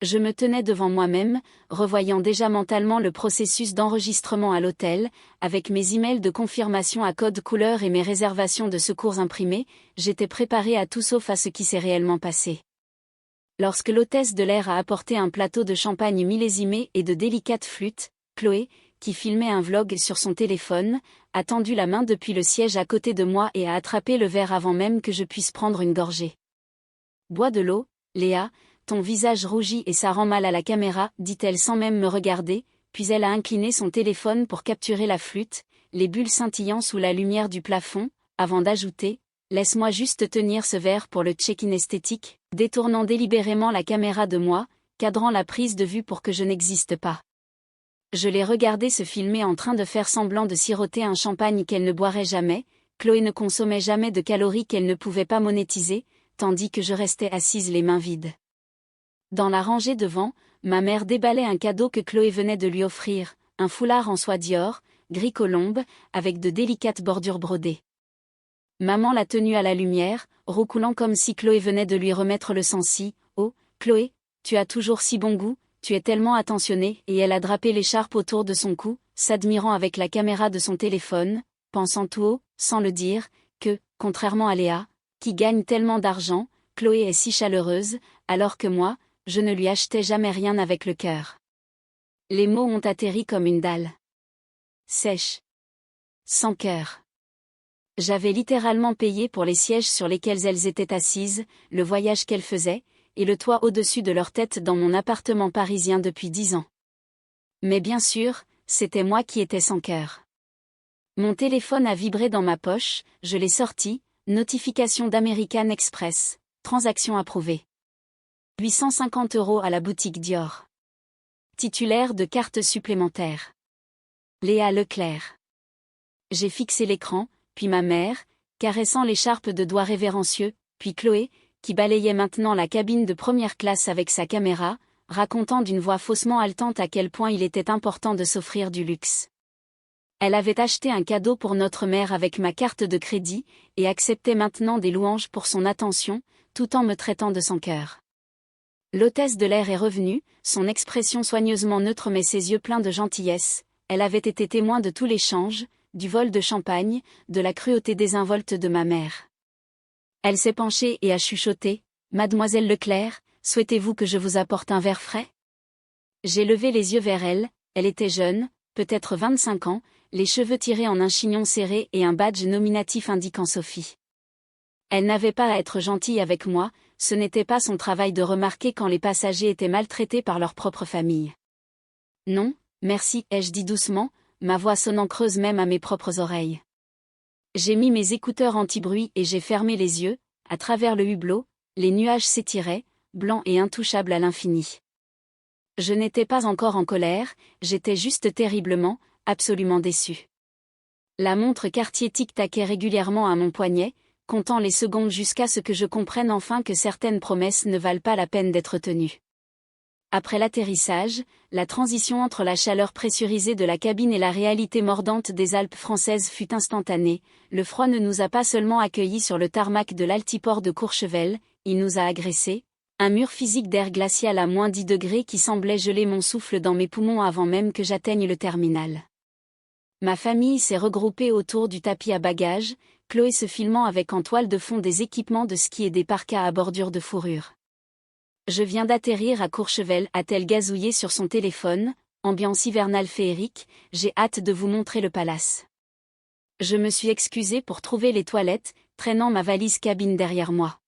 Je me tenais devant moi-même, revoyant déjà mentalement le processus d'enregistrement à l'hôtel, avec mes emails de confirmation à code couleur et mes réservations de secours imprimées, j'étais préparée à tout sauf à ce qui s'est réellement passé. Lorsque l'hôtesse de l'air a apporté un plateau de champagne millésimé et de délicates flûtes, Chloé, qui filmait un vlog sur son téléphone, a tendu la main depuis le siège à côté de moi et a attrapé le verre avant même que je puisse prendre une gorgée. « Bois de l'eau, Léa, ton visage rougit et ça rend mal à la caméra, dit-elle sans même me regarder, puis elle a incliné son téléphone pour capturer la flûte, les bulles scintillant sous la lumière du plafond, avant d'ajouter « Laisse-moi juste tenir ce verre pour le check-in esthétique », détournant délibérément la caméra de moi, cadrant la prise de vue pour que je n'existe pas. Je l'ai regardée se filmer en train de faire semblant de siroter un champagne qu'elle ne boirait jamais, Chloé ne consommait jamais de calories qu'elle ne pouvait pas monétiser, tandis que je restais assise les mains vides. Dans la rangée devant, ma mère déballait un cadeau que Chloé venait de lui offrir, un foulard en soie Dior, gris colombe, avec de délicates bordures brodées. Maman l'a tenu à la lumière, roucoulant comme si Chloé venait de lui remettre le sensi. « Oh, Chloé, tu as toujours si bon goût, tu es tellement attentionnée » et elle a drapé l'écharpe autour de son cou, s'admirant avec la caméra de son téléphone, pensant tout haut, sans le dire, que, contrairement à Léa, qui gagne tellement d'argent, Chloé est si chaleureuse, alors que moi, je ne lui achetais jamais rien avec le cœur. Les mots ont atterri comme une dalle. Sèche. Sans cœur. J'avais littéralement payé pour les sièges sur lesquels elles étaient assises, le voyage qu'elles faisaient, et le toit au-dessus de leur tête dans mon appartement parisien depuis 10 ans. Mais bien sûr, c'était moi qui étais sans cœur. Mon téléphone a vibré dans ma poche, je l'ai sorti, notification d'American Express, transaction approuvée. 850 € à la boutique Dior. Titulaire de carte supplémentaire. Léa Leclerc. J'ai fixé l'écran, puis ma mère, caressant l'écharpe de doigts révérencieux, puis Chloé, qui balayait maintenant la cabine de première classe avec sa caméra, racontant d'une voix faussement haletante à quel point il était important de s'offrir du luxe. Elle avait acheté un cadeau pour notre mère avec ma carte de crédit, et acceptait maintenant des louanges pour son attention, tout en me traitant de sans cœur. L'hôtesse de l'air est revenue, son expression soigneusement neutre mais ses yeux pleins de gentillesse. Elle avait été témoin de tout l'échange, du vol de champagne, de la cruauté désinvolte de ma mère. Elle s'est penchée et a chuchoté « Mademoiselle Leclerc, souhaitez-vous que je vous apporte un verre frais ?» J'ai levé les yeux vers elle, elle était jeune, peut-être 25 ans, les cheveux tirés en un chignon serré et un badge nominatif indiquant Sophie. Elle n'avait pas à être gentille avec moi, ce n'était pas son travail de remarquer quand les passagers étaient maltraités par leur propre famille. « Non, merci » ai-je dit doucement, ma voix sonnant creuse même à mes propres oreilles. J'ai mis mes écouteurs anti-bruit et j'ai fermé les yeux, à travers le hublot, les nuages s'étiraient, blancs et intouchables à l'infini. Je n'étais pas encore en colère, j'étais juste terriblement, absolument déçue. La montre Cartier tic-taquait régulièrement à mon poignet, comptant les secondes jusqu'à ce que je comprenne enfin que certaines promesses ne valent pas la peine d'être tenues. Après l'atterrissage, la transition entre la chaleur pressurisée de la cabine et la réalité mordante des Alpes françaises fut instantanée. Le froid ne nous a pas seulement accueillis sur le tarmac de l'altiport de Courchevel, il nous a agressés. Un mur physique d'air glacial à moins 10 degrés qui semblait geler mon souffle dans mes poumons avant même que j'atteigne le terminal. Ma famille s'est regroupée autour du tapis à bagages, Chloé se filmant avec en toile de fond des équipements de ski et des parkas à bordure de fourrure. Je viens d'atterrir à Courchevel, a-t-elle gazouillé sur son téléphone, ambiance hivernale féerique, j'ai hâte de vous montrer le palace. Je me suis excusée pour trouver les toilettes, traînant ma valise cabine derrière moi.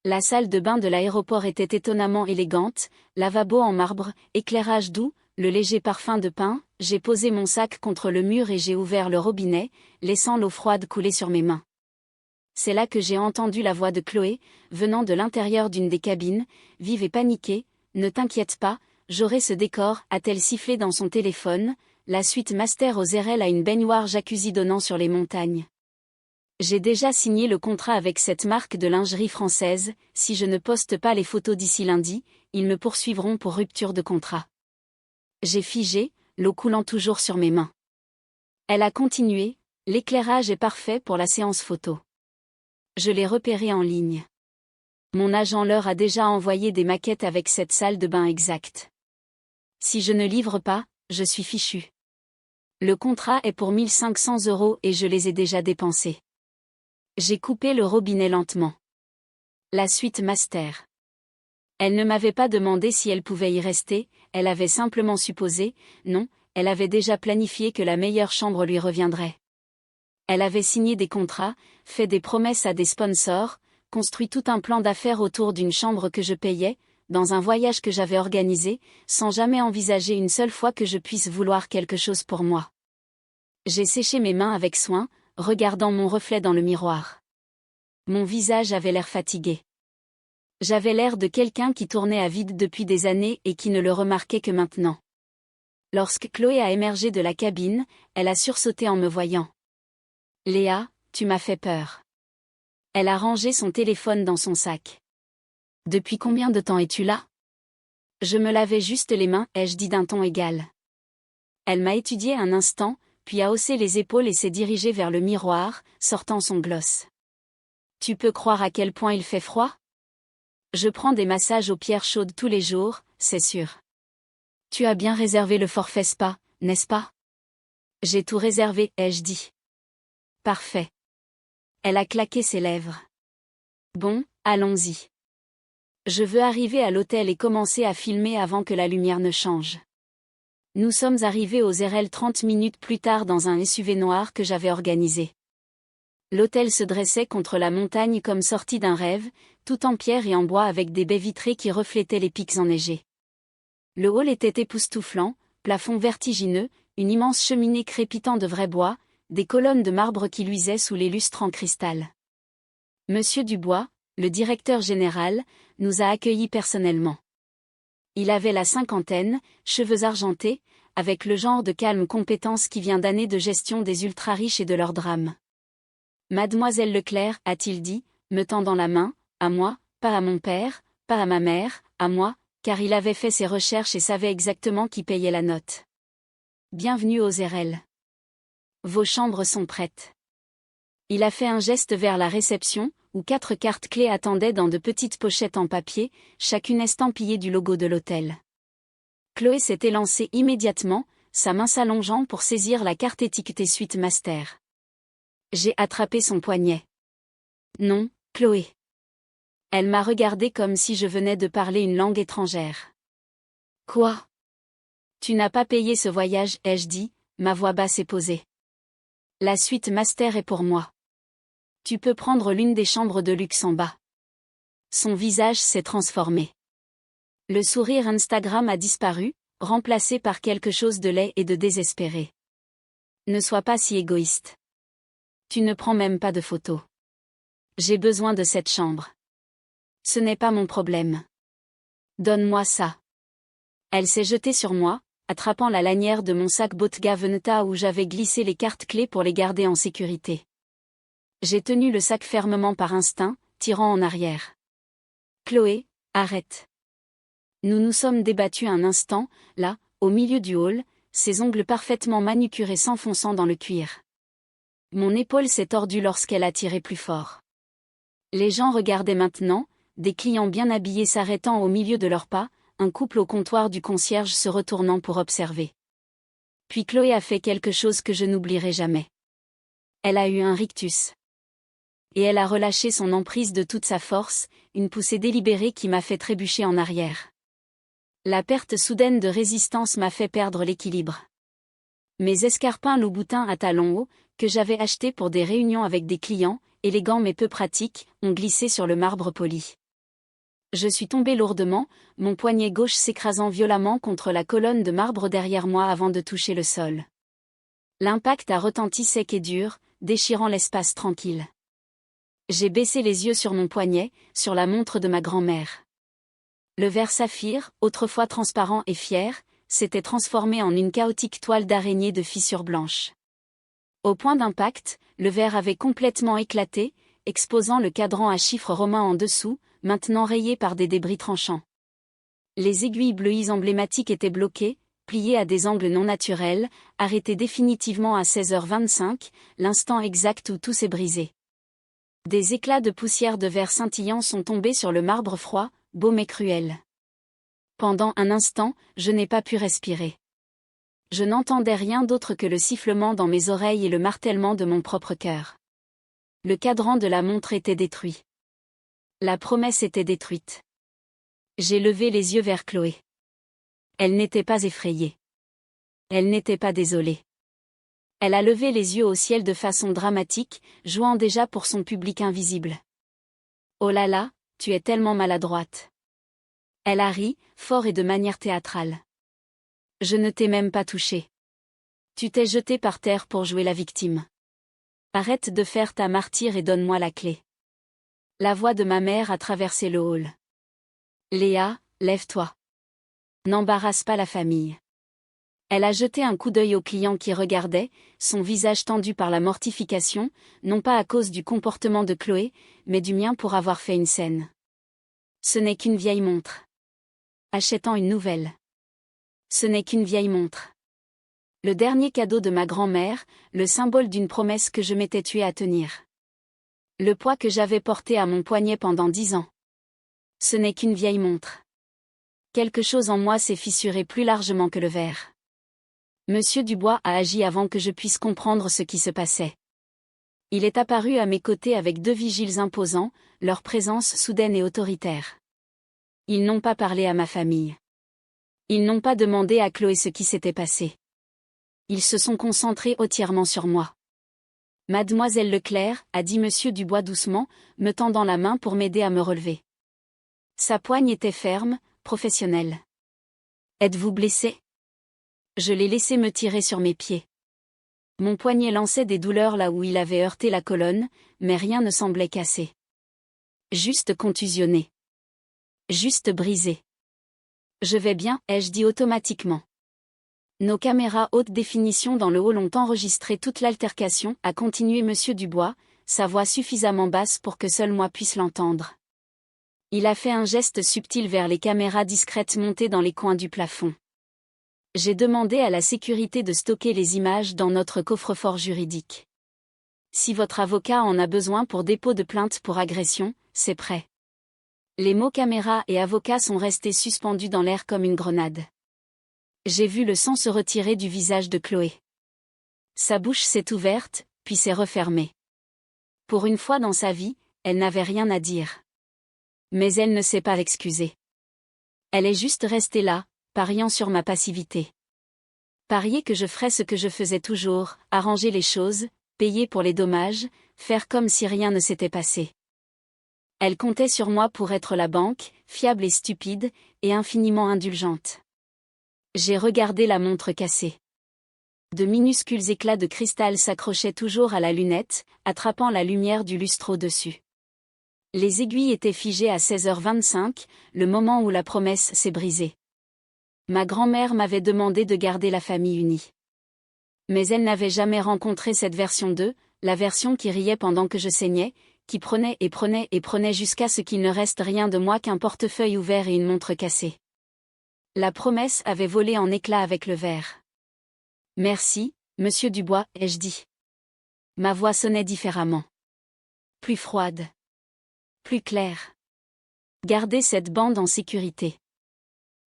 La salle de bain de l'aéroport était étonnamment élégante, lavabo en marbre, éclairage doux, le léger parfum de pin, j'ai posé mon sac contre le mur et j'ai ouvert le robinet, laissant l'eau froide couler sur mes mains. C'est là que j'ai entendu la voix de Chloé, venant de l'intérieur d'une des cabines, vive et paniquée. « Ne t'inquiète pas, j'aurai ce décor » a-t-elle sifflé dans son téléphone, la suite master aux RL à une baignoire jacuzzi donnant sur les montagnes. J'ai déjà signé le contrat avec cette marque de lingerie française, si je ne poste pas les photos d'ici lundi, ils me poursuivront pour rupture de contrat. J'ai figé, l'eau coulant toujours sur mes mains. Elle a continué, l'éclairage est parfait pour la séance photo. Je l'ai repéré en ligne. Mon agent leur a déjà envoyé des maquettes avec cette salle de bain exacte. Si je ne livre pas, je suis fichu. Le contrat est pour 1500 € et je les ai déjà dépensés. J'ai coupé le robinet lentement. La suite master. Elle ne m'avait pas demandé si elle pouvait y rester, elle avait simplement supposé, non, elle avait déjà planifié que la meilleure chambre lui reviendrait. Elle avait signé des contrats, fait des promesses à des sponsors, construit tout un plan d'affaires autour d'une chambre que je payais, dans un voyage que j'avais organisé, sans jamais envisager une seule fois que je puisse vouloir quelque chose pour moi. J'ai séché mes mains avec soin, regardant mon reflet dans le miroir. Mon visage avait l'air fatigué. J'avais l'air de quelqu'un qui tournait à vide depuis des années et qui ne le remarquait que maintenant. Lorsque Chloé a émergé de la cabine, elle a sursauté en me voyant. « Léa, tu m'as fait peur. » Elle a rangé son téléphone dans son sac. « Depuis combien de temps es-tu là ?» Je me lavais juste les mains, ai-je dit d'un ton égal. Elle m'a étudié un instant, puis a haussé les épaules et s'est dirigée vers le miroir, sortant son gloss. « Tu peux croire à quel point il fait froid ? Je prends des massages aux pierres chaudes tous les jours, c'est sûr. Tu as bien réservé le forfait spa, n'est-ce pas ? J'ai tout réservé, ai-je dit. Parfait. Elle a claqué ses lèvres. Bon, allons-y. Je veux arriver à l'hôtel et commencer à filmer avant que la lumière ne change. Nous sommes arrivés aux RL 30 minutes plus tard dans un SUV noir que j'avais organisé. L'hôtel se dressait contre la montagne comme sorti d'un rêve, tout en pierre et en bois avec des baies vitrées qui reflétaient les pics enneigés. Le hall était époustouflant, plafond vertigineux, une immense cheminée crépitant de vrai bois, des colonnes de marbre qui luisaient sous les lustres en cristal. Monsieur Dubois, le directeur général, nous a accueillis personnellement. Il avait la cinquantaine, cheveux argentés, avec le genre de calme compétence qui vient d'années de gestion des ultra-riches et de leurs drames. Mademoiselle Leclerc, a-t-il dit, me tendant la main, à moi, pas à mon père, pas à ma mère, à moi, car il avait fait ses recherches et savait exactement qui payait la note. Bienvenue aux RL. Vos chambres sont prêtes. Il a fait un geste vers la réception, où 4 cartes clés attendaient dans de petites pochettes en papier, chacune estampillée du logo de l'hôtel. Chloé s'est élancée immédiatement, sa main s'allongeant pour saisir la carte étiquetée Suite Master. J'ai attrapé son poignet. Non, Chloé. Elle m'a regardé comme si je venais de parler une langue étrangère. Quoi ? Tu n'as pas payé ce voyage, ai-je dit, ma voix basse et posée. La suite master est pour moi. Tu peux prendre l'une des chambres de luxe en bas. Son visage s'est transformé. Le sourire Instagram a disparu, remplacé par quelque chose de laid et de désespéré. Ne sois pas si égoïste. Tu ne prends même pas de photos. J'ai besoin de cette chambre. Ce n'est pas mon problème. Donne-moi ça. Elle s'est jetée sur moi, attrapant la lanière de mon sac Bottega Veneta où j'avais glissé les cartes clés pour les garder en sécurité. J'ai tenu le sac fermement par instinct, tirant en arrière. Chloé, arrête. Nous nous sommes débattus un instant, là, au milieu du hall, ses ongles parfaitement manucurés s'enfonçant dans le cuir. Mon épaule s'est tordue lorsqu'elle a tiré plus fort. Les gens regardaient maintenant, des clients bien habillés s'arrêtant au milieu de leurs pas, un couple au comptoir du concierge se retournant pour observer. Puis Chloé a fait quelque chose que je n'oublierai jamais. Elle a eu un rictus. Et elle a relâché son emprise de toute sa force, une poussée délibérée qui m'a fait trébucher en arrière. La perte soudaine de résistance m'a fait perdre l'équilibre. Mes escarpins loup-boutin à talons hauts, que j'avais achetés pour des réunions avec des clients, élégants mais peu pratiques, ont glissé sur le marbre poli. Je suis tombée lourdement, mon poignet gauche s'écrasant violemment contre la colonne de marbre derrière moi avant de toucher le sol. L'impact a retenti sec et dur, déchirant l'espace tranquille. J'ai baissé les yeux sur mon poignet, sur la montre de ma grand-mère. Le verre saphir, autrefois transparent et fier, s'était transformé en une chaotique toile d'araignée de fissures blanches. Au point d'impact, le verre avait complètement éclaté, exposant le cadran à chiffres romains en dessous, maintenant rayé par des débris tranchants. Les aiguilles bleuies emblématiques étaient bloquées, pliées à des angles non naturels, arrêtées définitivement à 16h25, l'instant exact où tout s'est brisé. Des éclats de poussière de verre scintillant sont tombés sur le marbre froid, beau mais cruel. Pendant un instant, je n'ai pas pu respirer. Je n'entendais rien d'autre que le sifflement dans mes oreilles et le martèlement de mon propre cœur. Le cadran de la montre était détruit. La promesse était détruite. J'ai levé les yeux vers Chloé. Elle n'était pas effrayée. Elle n'était pas désolée. Elle a levé les yeux au ciel de façon dramatique, jouant déjà pour son public invisible. Oh là là, tu es tellement maladroite. Elle a ri, fort et de manière théâtrale. Je ne t'ai même pas touché. Tu t'es jeté par terre pour jouer la victime. Arrête de faire ta martyre et donne-moi la clé. La voix de ma mère a traversé le hall. Léa, lève-toi. N'embarrasse pas la famille. Elle a jeté un coup d'œil au client qui regardait, son visage tendu par la mortification, non pas à cause du comportement de Chloé, mais du mien pour avoir fait une scène. Ce n'est qu'une vieille montre. Achetant une nouvelle. Ce n'est qu'une vieille montre. Le dernier cadeau de ma grand-mère, le symbole d'une promesse que je m'étais tuée à tenir. Le poids que j'avais porté à mon poignet pendant 10 ans. Ce n'est qu'une vieille montre. Quelque chose en moi s'est fissuré plus largement que le verre. Monsieur Dubois a agi avant que je puisse comprendre ce qui se passait. Il est apparu à mes côtés avec 2 vigiles imposants, leur présence soudaine et autoritaire. Ils n'ont pas parlé à ma famille. Ils n'ont pas demandé à Chloé ce qui s'était passé. Ils se sont concentrés entièrement sur moi. Mademoiselle Leclerc, a dit Monsieur Dubois doucement, me tendant la main pour m'aider à me relever. Sa poigne était ferme, professionnelle. Êtes-vous blessé ? Je l'ai laissé me tirer sur mes pieds. Mon poignet lançait des douleurs là où il avait heurté la colonne, mais rien ne semblait cassé. Juste contusionné. Juste brisé. Je vais bien, ai-je dit automatiquement. Nos caméras haute définition dans le hall ont enregistré toute l'altercation, a continué Monsieur Dubois, sa voix suffisamment basse pour que seul moi puisse l'entendre. Il a fait un geste subtil vers les caméras discrètes montées dans les coins du plafond. J'ai demandé à la sécurité de stocker les images dans notre coffre-fort juridique. Si votre avocat en a besoin pour dépôt de plainte pour agression, c'est prêt. Les mots caméra et avocat sont restés suspendus dans l'air comme une grenade. J'ai vu le sang se retirer du visage de Chloé. Sa bouche s'est ouverte, puis s'est refermée. Pour une fois dans sa vie, elle n'avait rien à dire. Mais elle ne s'est pas excusée. Elle est juste restée là, pariant sur ma passivité. Parier que je ferais ce que je faisais toujours, arranger les choses, payer pour les dommages, faire comme si rien ne s'était passé. Elle comptait sur moi pour être la banque, fiable et stupide, et infiniment indulgente. J'ai regardé la montre cassée. De minuscules éclats de cristal s'accrochaient toujours à la lunette, attrapant la lumière du lustre au-dessus. Les aiguilles étaient figées à 16h25, le moment où la promesse s'est brisée. Ma grand-mère m'avait demandé de garder la famille unie. Mais elle n'avait jamais rencontré cette version d'eux, la version qui riait pendant que je saignais, qui prenait et prenait et prenait jusqu'à ce qu'il ne reste rien de moi qu'un portefeuille ouvert et une montre cassée. La promesse avait volé en éclats avec le verre. Merci, Monsieur Dubois, ai-je dit. Ma voix sonnait différemment. Plus froide. Plus claire. Gardez cette bande en sécurité.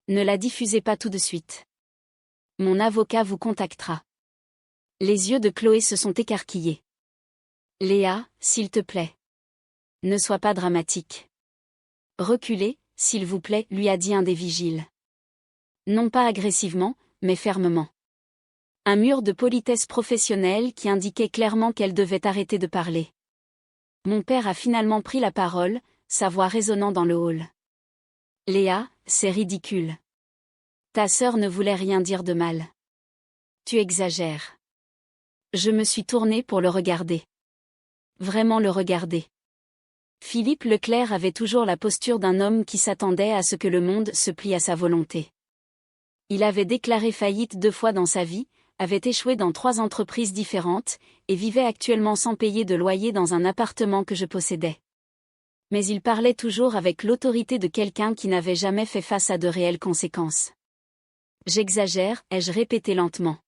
Ne la diffusez pas tout de suite. Mon avocat vous contactera. Les yeux de Chloé se sont écarquillés. Léa, s'il te plaît. Ne sois pas dramatique. Reculez, s'il vous plaît, lui a dit un des vigiles. Non pas agressivement, mais fermement. Un mur de politesse professionnelle qui indiquait clairement qu'elle devait arrêter de parler. Mon père a finalement pris la parole, sa voix résonnant dans le hall. Léa, c'est ridicule. Ta sœur ne voulait rien dire de mal. Tu exagères. Je me suis tournée pour le regarder. Vraiment le regarder. Philippe Leclerc avait toujours la posture d'un homme qui s'attendait à ce que le monde se plie à sa volonté. Il avait déclaré faillite 2 fois dans sa vie, avait échoué dans 3 entreprises différentes, et vivait actuellement sans payer de loyer dans un appartement que je possédais. Mais il parlait toujours avec l'autorité de quelqu'un qui n'avait jamais fait face à de réelles conséquences. J'exagère, ai-je répété lentement.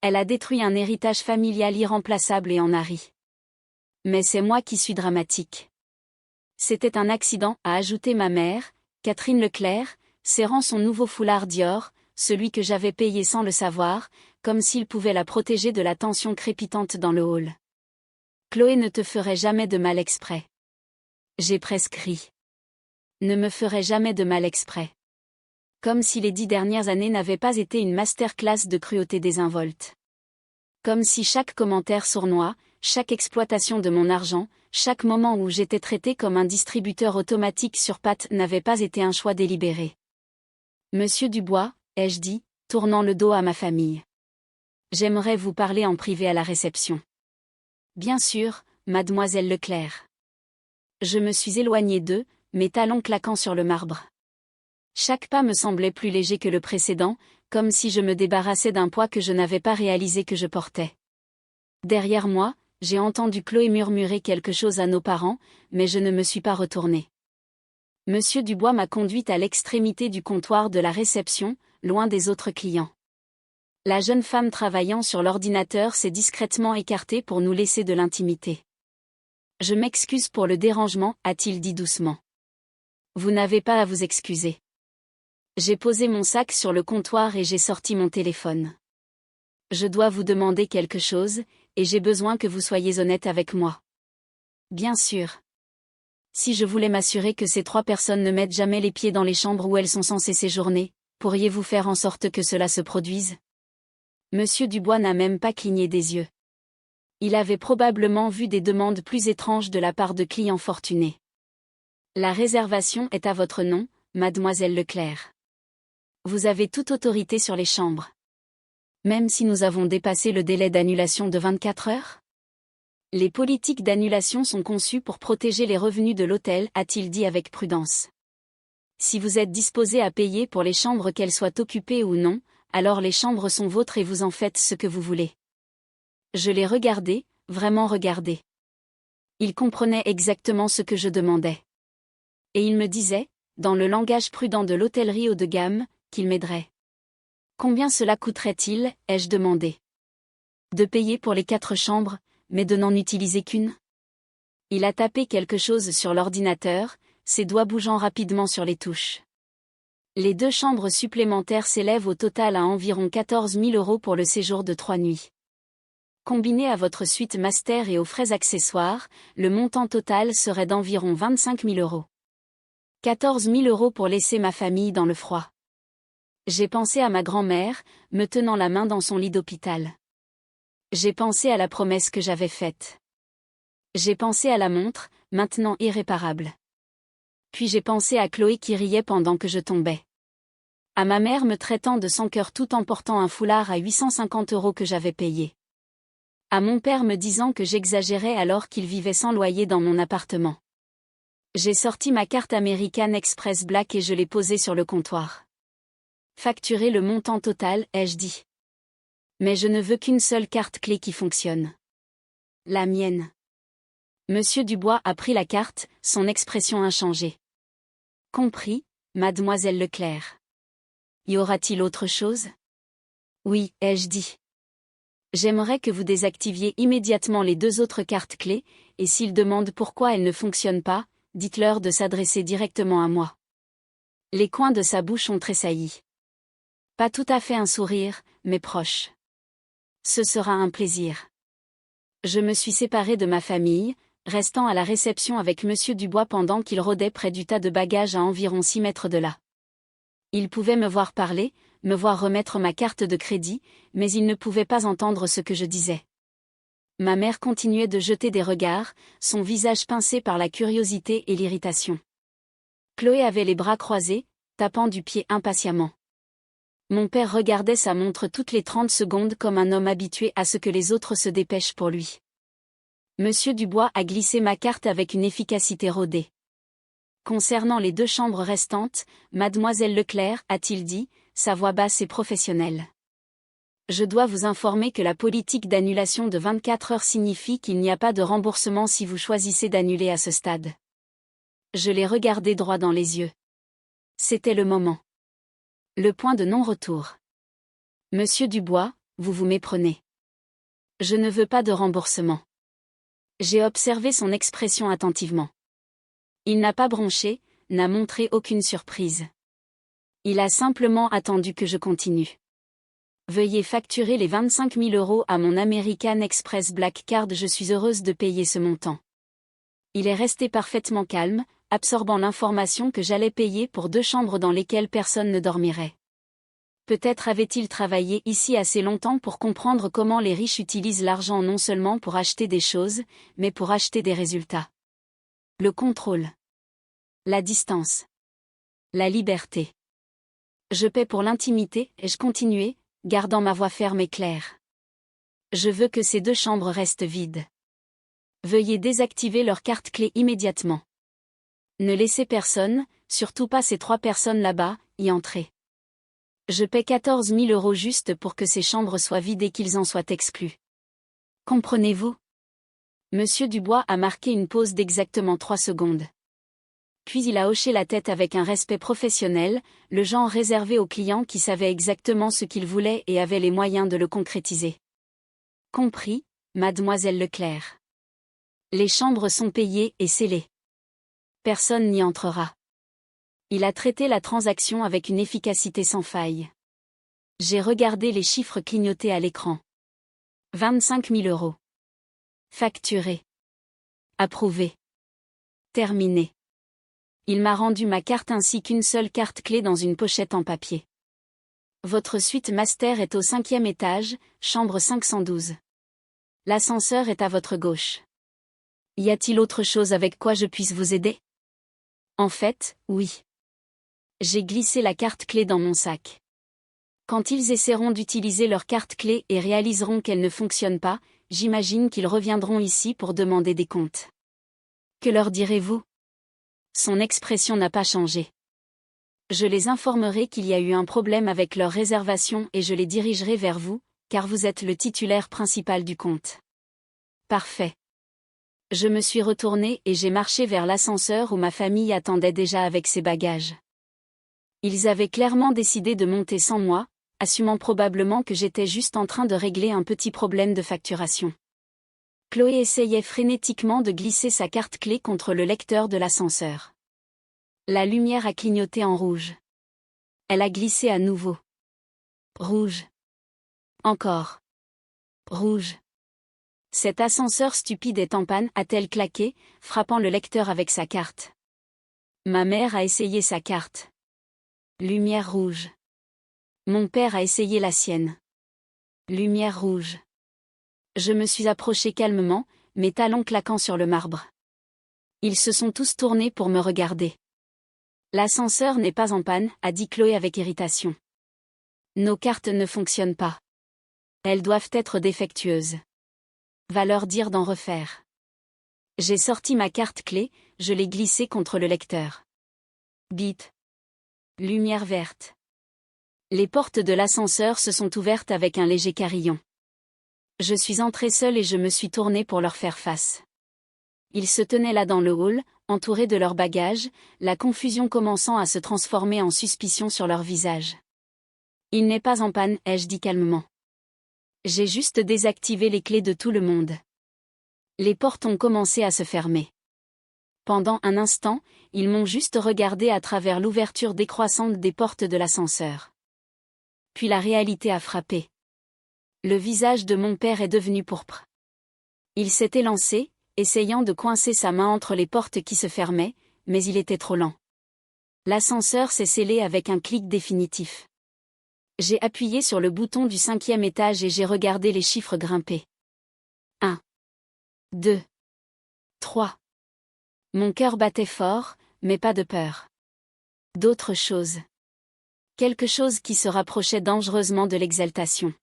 Elle a détruit un héritage familial irremplaçable et en a ri. Mais c'est moi qui suis dramatique. C'était un accident, a ajouté ma mère, Catherine Leclerc, serrant son nouveau foulard Dior, celui que j'avais payé sans le savoir, comme s'il pouvait la protéger de la tension crépitante dans le hall. Chloé ne te ferait jamais de mal exprès. J'ai presque ri. Ne me ferait jamais de mal exprès. Comme si les 10 dernières années n'avaient pas été une masterclass de cruauté désinvolte. Comme si chaque commentaire sournois, chaque exploitation de mon argent, chaque moment où j'étais traité comme un distributeur automatique sur pattes n'avait pas été un choix délibéré. Monsieur Dubois, ai-je dit, tournant le dos à ma famille. J'aimerais vous parler en privé à la réception. Bien sûr, mademoiselle Leclerc. Je me suis éloignée d'eux, mes talons claquant sur le marbre. Chaque pas me semblait plus léger que le précédent, comme si je me débarrassais d'un poids que je n'avais pas réalisé que je portais. Derrière moi, j'ai entendu Chloé murmurer quelque chose à nos parents, mais je ne me suis pas retournée. Monsieur Dubois m'a conduite à l'extrémité du comptoir de la réception, loin des autres clients. La jeune femme travaillant sur l'ordinateur s'est discrètement écartée pour nous laisser de l'intimité. Je m'excuse pour le dérangement, a-t-il dit doucement. Vous n'avez pas à vous excuser. J'ai posé mon sac sur le comptoir et j'ai sorti mon téléphone. Je dois vous demander quelque chose, et j'ai besoin que vous soyez honnête avec moi. Bien sûr. Si je voulais m'assurer que ces 3 personnes ne mettent jamais les pieds dans les chambres où elles sont censées séjourner, pourriez-vous faire en sorte que cela se produise? Monsieur Dubois n'a même pas cligné des yeux. Il avait probablement vu des demandes plus étranges de la part de clients fortunés. La réservation est à votre nom, mademoiselle Leclerc. Vous avez toute autorité sur les chambres. Même si nous avons dépassé le délai d'annulation de 24 heures? Les politiques d'annulation sont conçues pour protéger les revenus de l'hôtel, a-t-il dit avec prudence. Si vous êtes disposé à payer pour les chambres qu'elles soient occupées ou non, alors les chambres sont vôtres et vous en faites ce que vous voulez. Je l'ai regardé, vraiment regardé. Il comprenait exactement ce que je demandais. Et il me disait, dans le langage prudent de l'hôtellerie haut de gamme, qu'il m'aiderait. Combien cela coûterait-il, ai-je demandé. De payer pour les 4 chambres, mais de n'en utiliser qu'une? Il a tapé quelque chose sur l'ordinateur, ses doigts bougeant rapidement sur les touches. Les 2 chambres supplémentaires s'élèvent au total à environ 14 000 € pour le séjour de 3 nuits. Combiné à votre suite master et aux frais accessoires, le montant total serait d'environ 25 000 €. 14 000 € pour laisser ma famille dans le froid. J'ai pensé à ma grand-mère, me tenant la main dans son lit d'hôpital. J'ai pensé à la promesse que j'avais faite. J'ai pensé à la montre, maintenant irréparable. Puis j'ai pensé à Chloé qui riait pendant que je tombais. À ma mère me traitant de sans cœur tout en portant un foulard à 850 € que j'avais payé. À mon père me disant que j'exagérais alors qu'il vivait sans loyer dans mon appartement. J'ai sorti ma carte American Express Black et je l'ai posée sur le comptoir. Facturer le montant total, ai-je dit. Mais je ne veux qu'une seule carte clé qui fonctionne. La mienne. Monsieur Dubois a pris la carte, son expression inchangée. Compris, mademoiselle Leclerc. Y aura-t-il autre chose? Oui, ai-je dit. J'aimerais que vous désactiviez immédiatement les 2 autres cartes clés, et s'ils demandent pourquoi elles ne fonctionnent pas, dites-leur de s'adresser directement à moi. Les coins de sa bouche ont tressailli. Pas tout à fait un sourire, mais proche. Ce sera un plaisir. Je me suis séparée de ma famille, restant à la réception avec Monsieur Dubois pendant qu'il rôdait près du tas de bagages à environ 6 mètres de là. Il pouvait me voir parler, me voir remettre ma carte de crédit, mais il ne pouvait pas entendre ce que je disais. Ma mère continuait de jeter des regards, son visage pincé par la curiosité et l'irritation. Chloé avait les bras croisés, tapant du pied impatiemment. Mon père regardait sa montre toutes les 30 secondes comme un homme habitué à ce que les autres se dépêchent pour lui. Monsieur Dubois a glissé ma carte avec une efficacité rodée. Concernant les 2 chambres restantes, mademoiselle Leclerc, a-t-il dit, sa voix basse et professionnelle. Je dois vous informer que la politique d'annulation de 24 heures signifie qu'il n'y a pas de remboursement si vous choisissez d'annuler à ce stade. Je l'ai regardé droit dans les yeux. C'était le moment. Le point de non-retour. Monsieur Dubois, vous vous méprenez. Je ne veux pas de remboursement. J'ai observé son expression attentivement. Il n'a pas bronché, n'a montré aucune surprise. Il a simplement attendu que je continue. Veuillez facturer les 25 000 € à mon American Express Black Card. Je suis heureuse de payer ce montant. Il est resté parfaitement calme, absorbant l'information que j'allais payer pour 2 chambres dans lesquelles personne ne dormirait. Peut-être avait-il travaillé ici assez longtemps pour comprendre comment les riches utilisent l'argent non seulement pour acheter des choses, mais pour acheter des résultats. Le contrôle. La distance. La liberté. Je paie pour l'intimité, et je continuais, gardant ma voix ferme et claire. Je veux que ces 2 chambres restent vides. Veuillez désactiver leur carte clé immédiatement. Ne laissez personne, surtout pas ces 3 personnes là-bas, y entrer. Je paie 14 000 € juste pour que ces chambres soient vides et qu'ils en soient exclus. Comprenez-vous? Monsieur Dubois a marqué une pause d'exactement 3 secondes. Puis il a hoché la tête avec un respect professionnel, le genre réservé aux clients qui savaient exactement ce qu'ils voulaient et avaient les moyens de le concrétiser. Compris, mademoiselle Leclerc. Les chambres sont payées et scellées. Personne n'y entrera. Il a traité la transaction avec une efficacité sans faille. J'ai regardé les chiffres clignoter à l'écran. 25 000 €. Facturé. Approuvé. Terminé. Il m'a rendu ma carte ainsi qu'une seule carte clé dans une pochette en papier. Votre suite master est au 5e étage, chambre 512. L'ascenseur est à votre gauche. Y a-t-il autre chose avec quoi je puisse vous aider? En fait, oui. J'ai glissé la carte clé dans mon sac. Quand ils essaieront d'utiliser leur carte clé et réaliseront qu'elle ne fonctionne pas, j'imagine qu'ils reviendront ici pour demander des comptes. Que leur direz-vous? Son expression n'a pas changé. Je les informerai qu'il y a eu un problème avec leur réservation et je les dirigerai vers vous, car vous êtes le titulaire principal du compte. Parfait. Je me suis retournée et j'ai marché vers l'ascenseur où ma famille attendait déjà avec ses bagages. Ils avaient clairement décidé de monter sans moi, assumant probablement que j'étais juste en train de régler un petit problème de facturation. Chloé essayait frénétiquement de glisser sa carte clé contre le lecteur de l'ascenseur. La lumière a clignoté en rouge. Elle a glissé à nouveau. Rouge. Encore. Rouge. Cet ascenseur stupide est en panne, a-t-elle claqué, frappant le lecteur avec sa carte. Ma mère a essayé sa carte. Lumière rouge. Mon père a essayé la sienne. Lumière rouge. Je me suis approchée calmement, mes talons claquant sur le marbre. Ils se sont tous tournés pour me regarder. L'ascenseur n'est pas en panne, a dit Chloé avec irritation. Nos cartes ne fonctionnent pas. Elles doivent être défectueuses. Va leur dire d'en refaire. J'ai sorti ma carte clé, je l'ai glissée contre le lecteur. Bip. Lumière verte. Les portes de l'ascenseur se sont ouvertes avec un léger carillon. Je suis entrée seule et je me suis tournée pour leur faire face. Ils se tenaient là dans le hall, entourés de leurs bagages, la confusion commençant à se transformer en suspicion sur leur visage. Il n'est pas en panne, ai-je dit calmement. J'ai juste désactivé les clés de tout le monde. Les portes ont commencé à se fermer. Pendant un instant, ils m'ont juste regardé à travers l'ouverture décroissante des portes de l'ascenseur. Puis la réalité a frappé. Le visage de mon père est devenu pourpre. Il s'est élancé, essayant de coincer sa main entre les portes qui se fermaient, mais il était trop lent. L'ascenseur s'est scellé avec un clic définitif. J'ai appuyé sur le bouton du 5e étage et j'ai regardé les chiffres grimper. 1, 2, 3. Mon cœur battait fort, mais pas de peur. D'autre chose. Quelque chose qui se rapprochait dangereusement de l'exaltation.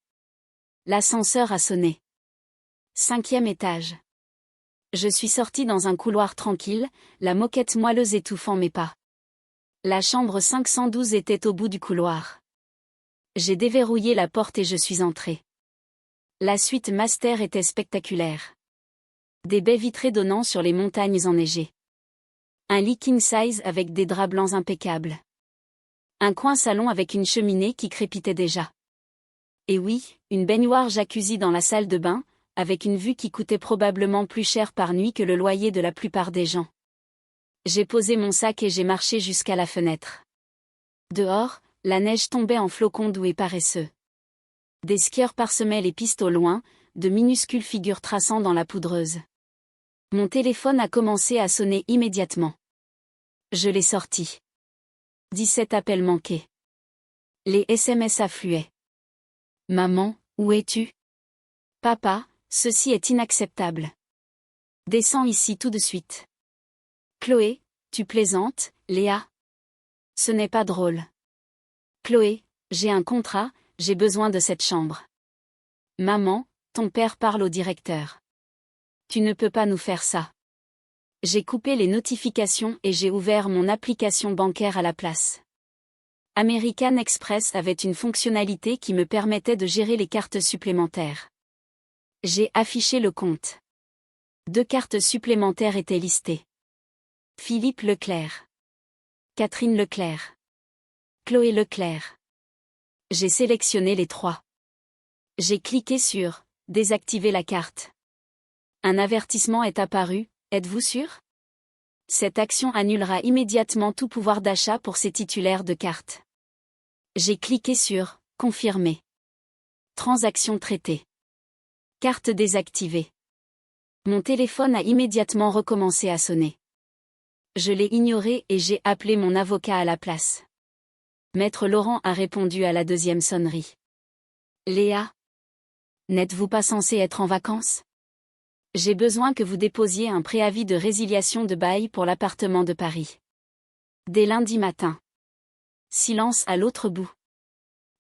L'ascenseur a sonné. 5e étage. Je suis sortie dans un couloir tranquille, la moquette moelleuse étouffant mes pas. La chambre 512 était au bout du couloir. J'ai déverrouillé la porte et je suis entrée. La suite master était spectaculaire. Des baies vitrées donnant sur les montagnes enneigées. Un lit king size avec des draps blancs impeccables. Un coin salon avec une cheminée qui crépitait déjà. Et oui, une baignoire jacuzzi dans la salle de bain, avec une vue qui coûtait probablement plus cher par nuit que le loyer de la plupart des gens. J'ai posé mon sac et j'ai marché jusqu'à la fenêtre. Dehors, la neige tombait en flocons doux et paresseux. Des skieurs parsemaient les pistes au loin, de minuscules figures traçant dans la poudreuse. Mon téléphone a commencé à sonner immédiatement. Je l'ai sorti. 17 appels manqués. Les SMS affluaient. Maman, où es-tu? Papa, ceci est inacceptable. Descends ici tout de suite. Chloé, tu plaisantes, Léa? Ce n'est pas drôle. Chloé, j'ai un contrat, j'ai besoin de cette chambre. Maman, ton père parle au directeur. Tu ne peux pas nous faire ça. J'ai coupé les notifications et j'ai ouvert mon application bancaire à la place. American Express avait une fonctionnalité qui me permettait de gérer les cartes supplémentaires. J'ai affiché le compte. 2 cartes supplémentaires étaient listées. Philippe Leclerc. Catherine Leclerc. Chloé Leclerc. J'ai sélectionné les 3. J'ai cliqué sur « Désactiver la carte ». Un avertissement est apparu, êtes-vous sûr? Cette action annulera immédiatement tout pouvoir d'achat pour ces titulaires de cartes. J'ai cliqué sur « Confirmer ». Transaction traitée. Carte désactivée. Mon téléphone a immédiatement recommencé à sonner. Je l'ai ignoré et j'ai appelé mon avocat à la place. Maître Laurent a répondu à la 2e sonnerie. Léa? N'êtes-vous pas censée être en vacances? J'ai besoin que vous déposiez un préavis de résiliation de bail pour l'appartement de Paris. Dès lundi matin. Silence à l'autre bout.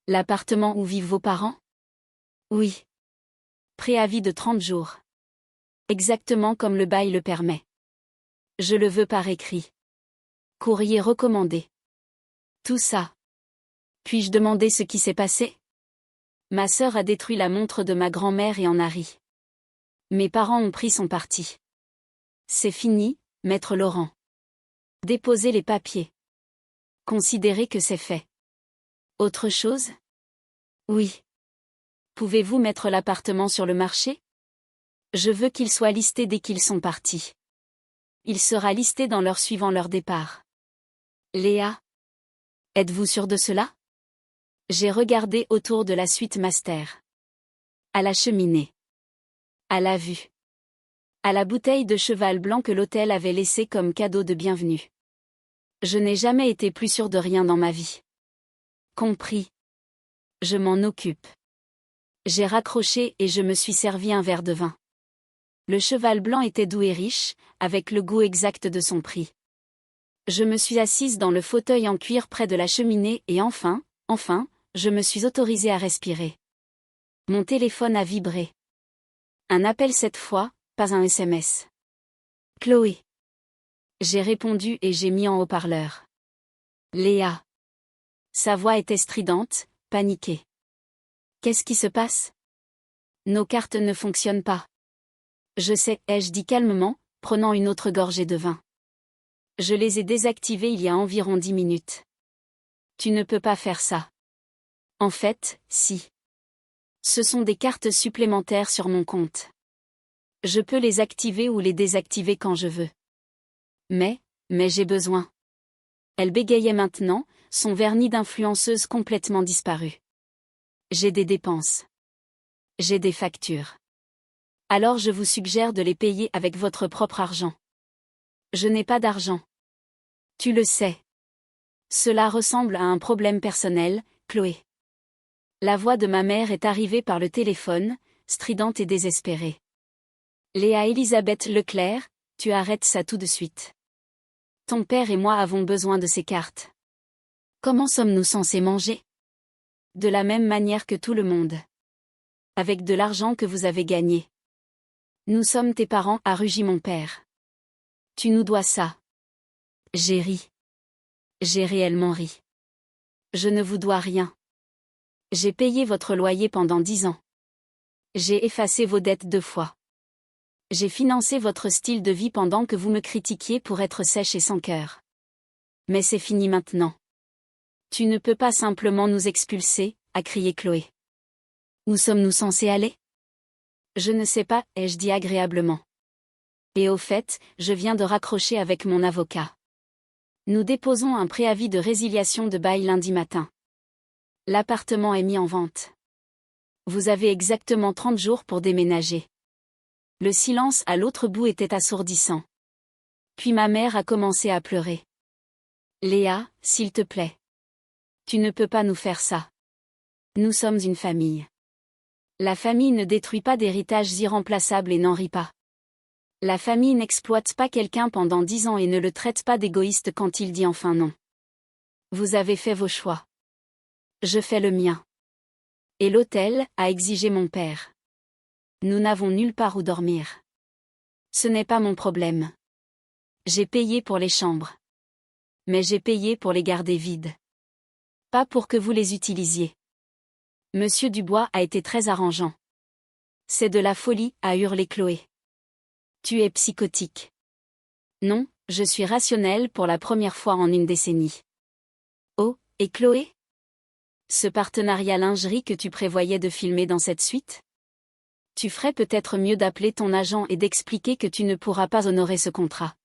L'appartement où vivent vos parents? Oui. Préavis de 30 jours. Exactement comme le bail le permet. Je le veux par écrit. Courrier recommandé. Tout ça. Puis-je demander ce qui s'est passé? Ma sœur a détruit la montre de ma grand-mère et en a ri. Mes parents ont pris son parti. C'est fini, maître Laurent. Déposez les papiers. Considérez que c'est fait. Autre chose? Oui. Pouvez-vous mettre l'appartement sur le marché? Je veux qu'il soit listé dès qu'ils sont partis. Il sera listé dans l'heure suivant leur départ. Léa? Êtes-vous sûre de cela? J'ai regardé autour de la suite master. À la cheminée. À la vue. À la bouteille de cheval blanc que l'hôtel avait laissée comme cadeau de bienvenue. Je n'ai jamais été plus sûre de rien dans ma vie. Compris. Je m'en occupe. J'ai raccroché et je me suis servi un verre de vin. Le cheval blanc était doux et riche, avec le goût exact de son prix. Je me suis assise dans le fauteuil en cuir près de la cheminée et enfin, je me suis autorisée à respirer. Mon téléphone a vibré. Un appel cette fois, pas un SMS. Chloé. J'ai répondu et j'ai mis en haut-parleur. Léa. Sa voix était stridente, paniquée. Qu'est-ce qui se passe? Nos cartes ne fonctionnent pas. Je sais, ai-je dit calmement, prenant une autre gorgée de vin. Je les ai désactivées il y a environ 10 minutes. Tu ne peux pas faire ça. En fait, si. Ce sont des cartes supplémentaires sur mon compte. Je peux les activer ou les désactiver quand je veux. Mais j'ai besoin. Elle bégayait maintenant, son vernis d'influenceuse complètement disparu. J'ai des dépenses. J'ai des factures. Alors je vous suggère de les payer avec votre propre argent. Je n'ai pas d'argent. Tu le sais. Cela ressemble à un problème personnel, Chloé. La voix de ma mère est arrivée par le téléphone, stridente et désespérée. Léa Elisabeth Leclerc, tu arrêtes ça tout de suite. Ton père et moi avons besoin de ces cartes. Comment sommes-nous censés manger? De la même manière que tout le monde. Avec de l'argent que vous avez gagné. Nous sommes tes parents, a rugi mon père. Tu nous dois ça. J'ai ri. J'ai réellement ri. Je ne vous dois rien. J'ai payé votre loyer pendant 10 ans. J'ai effacé vos dettes 2 fois. J'ai financé votre style de vie pendant que vous me critiquiez pour être sèche et sans cœur. Mais c'est fini maintenant. Tu ne peux pas simplement nous expulser, a crié Chloé. Où sommes-nous censés aller? Je ne sais pas, ai-je dit agréablement. Et au fait, je viens de raccrocher avec mon avocat. Nous déposons un préavis de résiliation de bail lundi matin. L'appartement est mis en vente. Vous avez exactement 30 jours pour déménager. Le silence à l'autre bout était assourdissant. Puis ma mère a commencé à pleurer. Léa, s'il te plaît. Tu ne peux pas nous faire ça. Nous sommes une famille. La famille ne détruit pas d'héritages irremplaçables et n'en rit pas. La famille n'exploite pas quelqu'un pendant 10 ans et ne le traite pas d'égoïste quand il dit enfin non. Vous avez fait vos choix. Je fais le mien. Et l'hôtel, a exigé mon père. Nous n'avons nulle part où dormir. Ce n'est pas mon problème. J'ai payé pour les chambres. Mais j'ai payé pour les garder vides. Pas pour que vous les utilisiez. Monsieur Dubois a été très arrangeant. C'est de la folie, a hurlé Chloé. Tu es psychotique. Non, je suis rationnelle pour la première fois en une décennie. Oh, et Chloé? Ce partenariat lingerie que tu prévoyais de filmer dans cette suite? Tu ferais peut-être mieux d'appeler ton agent et d'expliquer que tu ne pourras pas honorer ce contrat.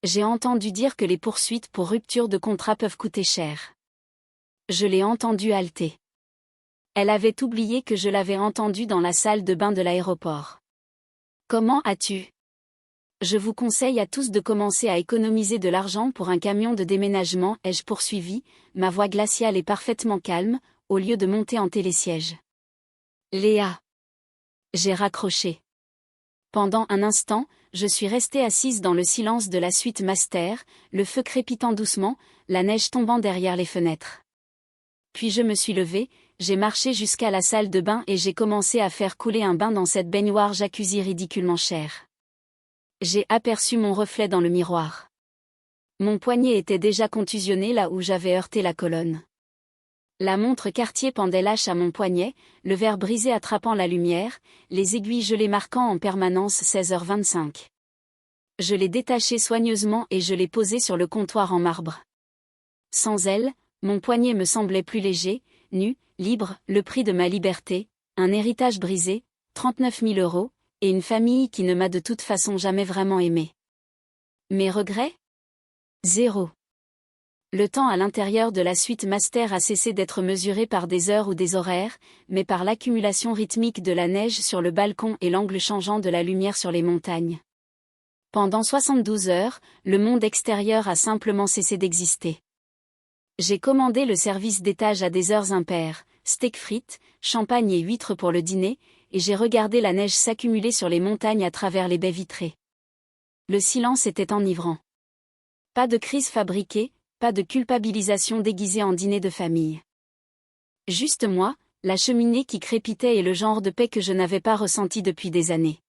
J'ai entendu dire que les poursuites pour rupture de contrat peuvent coûter cher. Je l'ai entendu halter. Elle avait oublié que je l'avais entendu dans la salle de bain de l'aéroport. Comment as-tu? Je vous conseille à tous de commencer à économiser de l'argent pour un camion de déménagement, ai-je poursuivi, ma voix glaciale et parfaitement calme, au lieu de monter en télésiège. Léa. J'ai raccroché. Pendant un instant, je suis restée assise dans le silence de la suite master, le feu crépitant doucement, la neige tombant derrière les fenêtres. Puis je me suis levée, j'ai marché jusqu'à la salle de bain et j'ai commencé à faire couler un bain dans cette baignoire jacuzzi ridiculement chère. J'ai aperçu mon reflet dans le miroir. Mon poignet était déjà contusionné là où j'avais heurté la colonne. La montre Cartier pendait lâche à mon poignet, le verre brisé attrapant la lumière, les aiguilles gelées marquant en permanence 16h25. Je l'ai détachée soigneusement et je l'ai posée sur le comptoir en marbre. Sans elle, mon poignet me semblait plus léger, nu, libre, le prix de ma liberté, un héritage brisé, 39 000 €, et une famille qui ne m'a de toute façon jamais vraiment aimé. Mes regrets? 0. Le temps à l'intérieur de la suite master a cessé d'être mesuré par des heures ou des horaires, mais par l'accumulation rythmique de la neige sur le balcon et l'angle changeant de la lumière sur les montagnes. Pendant 72 heures, le monde extérieur a simplement cessé d'exister. J'ai commandé le service d'étage à des heures impaires, steak frites, champagne et huîtres pour le dîner, et j'ai regardé la neige s'accumuler sur les montagnes à travers les baies vitrées. Le silence était enivrant. Pas de crise fabriquée, pas de culpabilisation déguisée en dîner de famille. Juste moi, la cheminée qui crépitait et le genre de paix que je n'avais pas ressenti depuis des années.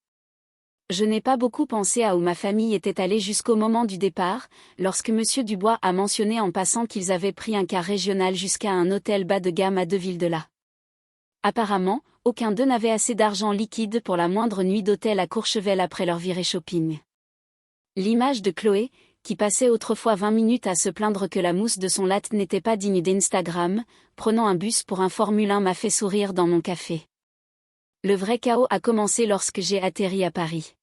Je n'ai pas beaucoup pensé à où ma famille était allée jusqu'au moment du départ, lorsque Monsieur Dubois a mentionné en passant qu'ils avaient pris un car régional jusqu'à un hôtel bas de gamme à 2 villes de là. Apparemment, aucun d'eux n'avait assez d'argent liquide pour la moindre nuit d'hôtel à Courchevel après leur virée shopping. L'image de Chloé, qui passait autrefois 20 minutes à se plaindre que la mousse de son latte n'était pas digne d'Instagram, prenant un bus pour un Formule 1 m'a fait sourire dans mon café. Le vrai chaos a commencé lorsque j'ai atterri à Paris.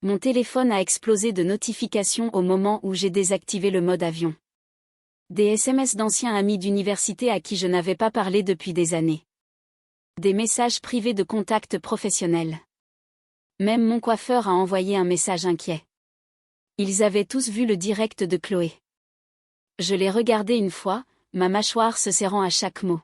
Mon téléphone a explosé de notifications au moment où j'ai désactivé le mode avion. Des SMS d'anciens amis d'université à qui je n'avais pas parlé depuis des années. Des messages privés de contacts professionnels. Même mon coiffeur a envoyé un message inquiet. Ils avaient tous vu le direct de Chloé. Je l'ai regardé une fois, ma mâchoire se serrant à chaque mot.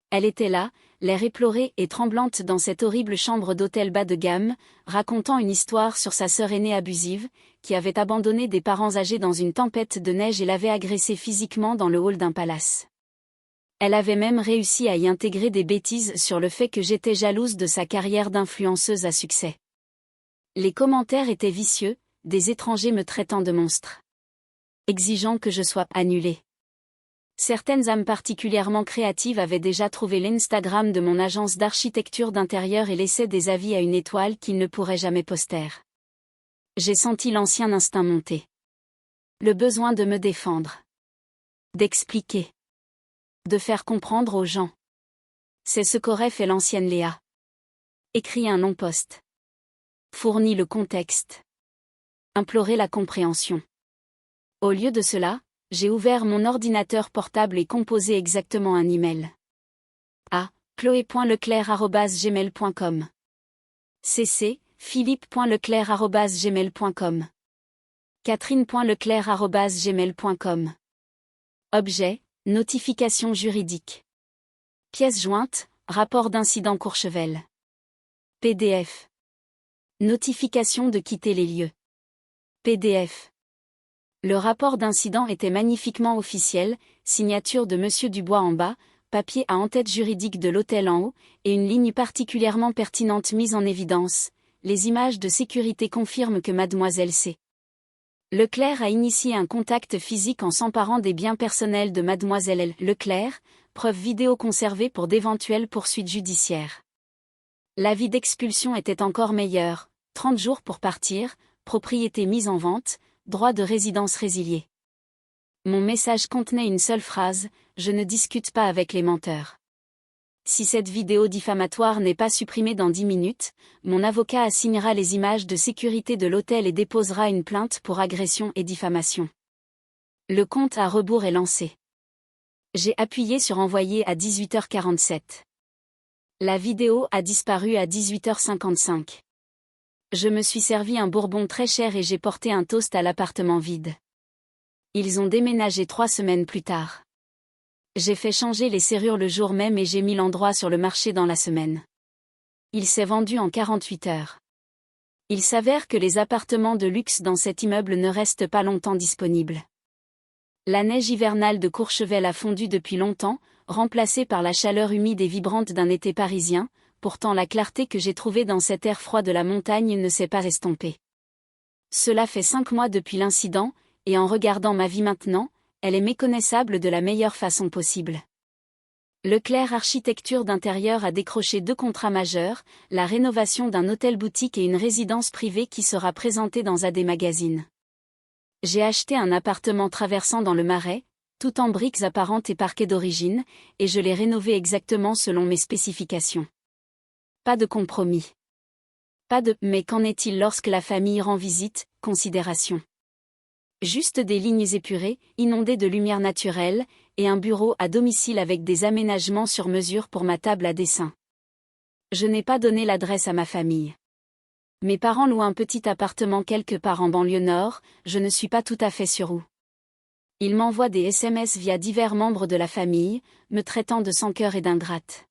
Elle était là, l'air éploré et tremblante dans cette horrible chambre d'hôtel bas de gamme, racontant une histoire sur sa sœur aînée abusive, qui avait abandonné des parents âgés dans une tempête de neige et l'avait agressée physiquement dans le hall d'un palace. Elle avait même réussi à y intégrer des bêtises sur le fait que j'étais jalouse de sa carrière d'influenceuse à succès. Les commentaires étaient vicieux, des étrangers me traitant de monstre. Exigeant que je sois annulée. Certaines âmes particulièrement créatives avaient déjà trouvé l'Instagram de mon agence d'architecture d'intérieur et laissaient des avis à une étoile qu'ils ne pourraient jamais poster. J'ai senti l'ancien instinct monter. Le besoin de me défendre. D'expliquer. De faire comprendre aux gens. C'est ce qu'aurait fait l'ancienne Léa. Écrit un long post. Fournit le contexte. Implorer la compréhension. Au lieu de cela, j'ai ouvert mon ordinateur portable et composé exactement un email. A. chloé.leclerc@gmail.com. cc. philippe.leclerc@gmail.com. catherine.leclerc@gmail.com. Objet. Notification juridique. Pièce jointe. Rapport d'incident Courchevel. PDF. Notification de quitter les lieux. PDF. Le rapport d'incident était magnifiquement officiel, signature de Monsieur Dubois en bas, papier à en-tête juridique de l'hôtel en haut, et une ligne particulièrement pertinente mise en évidence. Les images de sécurité confirment que Mademoiselle C. Leclerc a initié un contact physique en s'emparant des biens personnels de Mademoiselle L. Leclerc, preuve vidéo conservée pour d'éventuelles poursuites judiciaires. L'avis d'expulsion était encore meilleur, 30 jours pour partir, propriété mise en vente, droit de résidence résilié. Mon message contenait une seule phrase, je ne discute pas avec les menteurs. Si cette vidéo diffamatoire n'est pas supprimée dans 10 minutes, mon avocat assignera les images de sécurité de l'hôtel et déposera une plainte pour agression et diffamation. Le compte à rebours est lancé. J'ai appuyé sur envoyer à 18h47. La vidéo a disparu à 18h55. Je me suis servi un bourbon très cher et j'ai porté un toast à l'appartement vide. Ils ont déménagé 3 semaines plus tard. J'ai fait changer les serrures le jour même et j'ai mis l'endroit sur le marché dans la semaine. Il s'est vendu en 48 heures. Il s'avère que les appartements de luxe dans cet immeuble ne restent pas longtemps disponibles. La neige hivernale de Courchevel a fondu depuis longtemps, remplacée par la chaleur humide et vibrante d'un été parisien, pourtant la clarté que j'ai trouvée dans cet air froid de la montagne ne s'est pas estompée. Cela fait 5 mois depuis l'incident, et en regardant ma vie maintenant, elle est méconnaissable de la meilleure façon possible. Leclerc Architecture d'intérieur a décroché 2 contrats majeurs, la rénovation d'un hôtel-boutique et une résidence privée qui sera présentée dans AD Magazine. J'ai acheté un appartement traversant dans le Marais, tout en briques apparentes et parquet d'origine, et je l'ai rénové exactement selon mes spécifications. Pas de compromis. Pas de « mais qu'en est-il lorsque la famille rend visite ?» considération. Juste des lignes épurées, inondées de lumière naturelle, et un bureau à domicile avec des aménagements sur mesure pour ma table à dessin. Je n'ai pas donné l'adresse à ma famille. Mes parents louent un petit appartement quelque part en banlieue nord, je ne suis pas tout à fait sûr où. Ils m'envoient des SMS via divers membres de la famille, me traitant de sans-cœur et d'ingrate.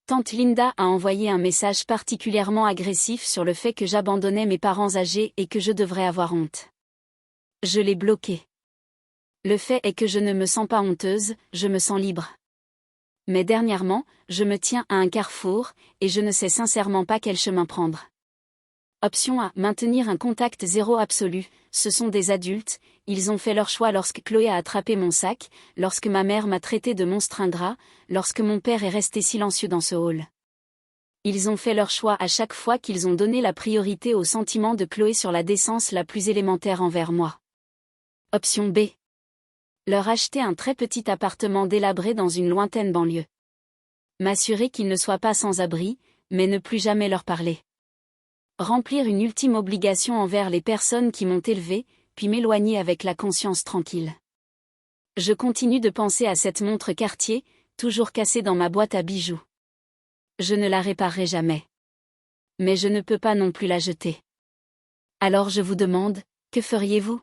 Tante Linda a envoyé un message particulièrement agressif sur le fait que j'abandonnais mes parents âgés et que je devrais avoir honte. Je l'ai bloqué. Le fait est que je ne me sens pas honteuse, je me sens libre. Mais dernièrement, je me tiens à un carrefour, et je ne sais sincèrement pas quel chemin prendre. Option A. Maintenir un contact zéro absolu, ce sont des adultes, ils ont fait leur choix lorsque Chloé a attrapé mon sac, lorsque ma mère m'a traité de monstre ingrat, lorsque mon père est resté silencieux dans ce hall. Ils ont fait leur choix à chaque fois qu'ils ont donné la priorité au sentiment de Chloé sur la décence la plus élémentaire envers moi. Option B. Leur acheter un très petit appartement délabré dans une lointaine banlieue. M'assurer qu'ils ne soient pas sans abri, mais ne plus jamais leur parler. Remplir une ultime obligation envers les personnes qui m'ont élevé, puis m'éloigner avec la conscience tranquille. Je continue de penser à cette montre Cartier, toujours cassée dans ma boîte à bijoux. Je ne la réparerai jamais. Mais je ne peux pas non plus la jeter. Alors je vous demande, que feriez-vous ?